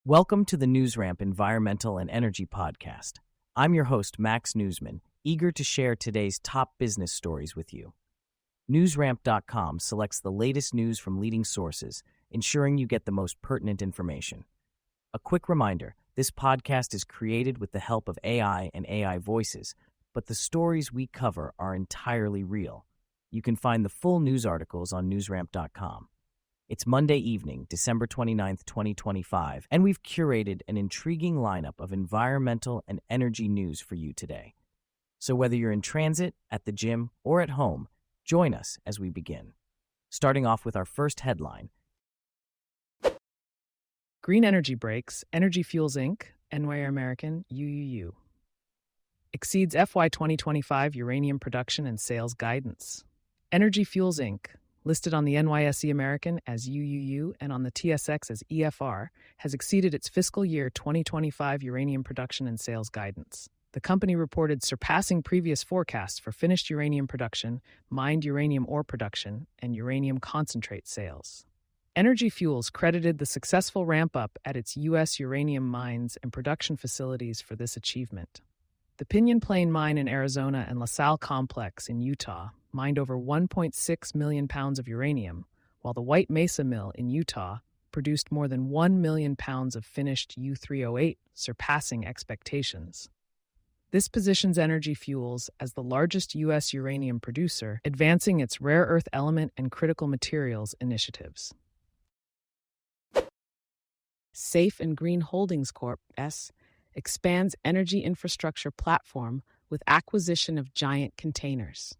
Welcome to the NewsRamp Environmental and Energy Podcast. I'm your host, Max Newsman, eager to share today's top business stories with you. NewsRamp.com selects the latest news from leading sources, ensuring you get the most pertinent information. A quick reminder, this podcast is created with the help of AI and AI voices, but the stories we cover are entirely real. You can find the full news articles on NewsRamp.com. It's Monday evening, December 29th, 2025, and we've curated an intriguing lineup of environmental and energy news for you today. So whether you're in transit, at the gym, or at home, join us as we begin. Starting off with our first headline. Green energy breaks, Energy Fuels Inc., NY American, UUU. Exceeds FY 2025 uranium production and sales guidance. Energy Fuels Inc., listed on the NYSE American as UUU and on the TSX as EFR, has exceeded its fiscal year 2025 uranium production and sales guidance. The company reported surpassing previous forecasts for finished uranium production, mined uranium ore production, and uranium concentrate sales. Energy Fuels credited the successful ramp-up at its U.S. uranium mines and production facilities for this achievement. The Pinyon Plain Mine in Arizona and La Salle Complex in Utah mined over 1.6 million pounds of uranium, while the White Mesa Mill in Utah produced more than 1 million pounds of finished U-308, surpassing expectations. This positions Energy Fuels as the largest U.S. uranium producer, advancing its rare earth element and critical materials initiatives. Safe and Green Holdings Corp. Expands energy infrastructure platform with acquisition of Giant Containers.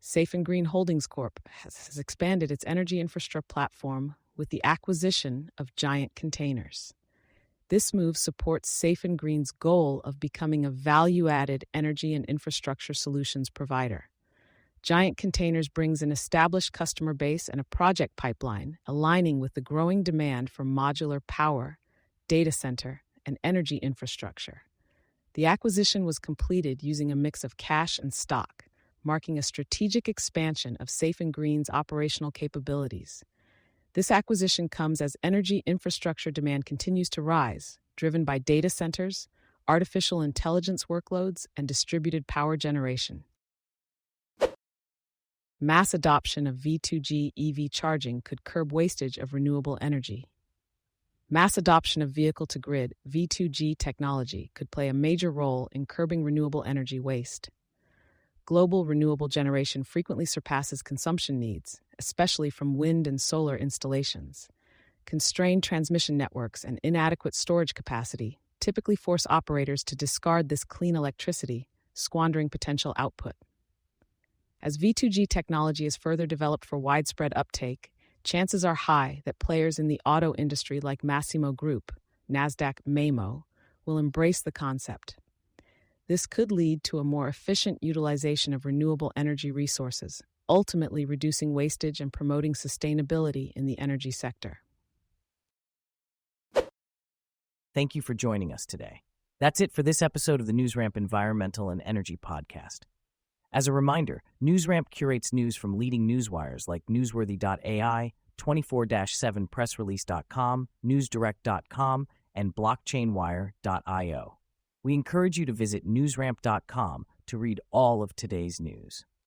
Safe and Green Holdings Corp. has expanded its energy infrastructure platform with the acquisition of Giant Containers. This move supports Safe and Green's goal of becoming a value-added energy and infrastructure solutions provider. Giant Containers brings an established customer base and a project pipeline, aligning with the growing demand for modular power, data center, and energy infrastructure. The acquisition was completed using a mix of cash and stock, marking a strategic expansion of Safe and Green's operational capabilities. This acquisition comes as energy infrastructure demand continues to rise, driven by data centers, artificial intelligence workloads, and distributed power generation. Mass adoption of V2G EV charging could curb wastage of renewable energy. Mass adoption of vehicle-to-grid V2G technology could play a major role in curbing renewable energy waste. Global renewable generation frequently surpasses consumption needs, especially from wind and solar installations. Constrained transmission networks and inadequate storage capacity typically force operators to discard this clean electricity, squandering potential output. As V2G technology is further developed for widespread uptake, chances are high that players in the auto industry like Massimo Group, NASDAQ MAMO, will embrace the concept. This could lead to a more efficient utilization of renewable energy resources, ultimately reducing wastage and promoting sustainability in the energy sector. Thank you for joining us today. That's it for this episode of the NewsRamp Environmental and Energy Podcast. As a reminder, NewsRamp curates news from leading newswires like Newsworthy.ai, 24/7pressrelease.com, NewsDirect.com, and BlockchainWire.io. We encourage you to visit NewsRamp.com to read all of today's news.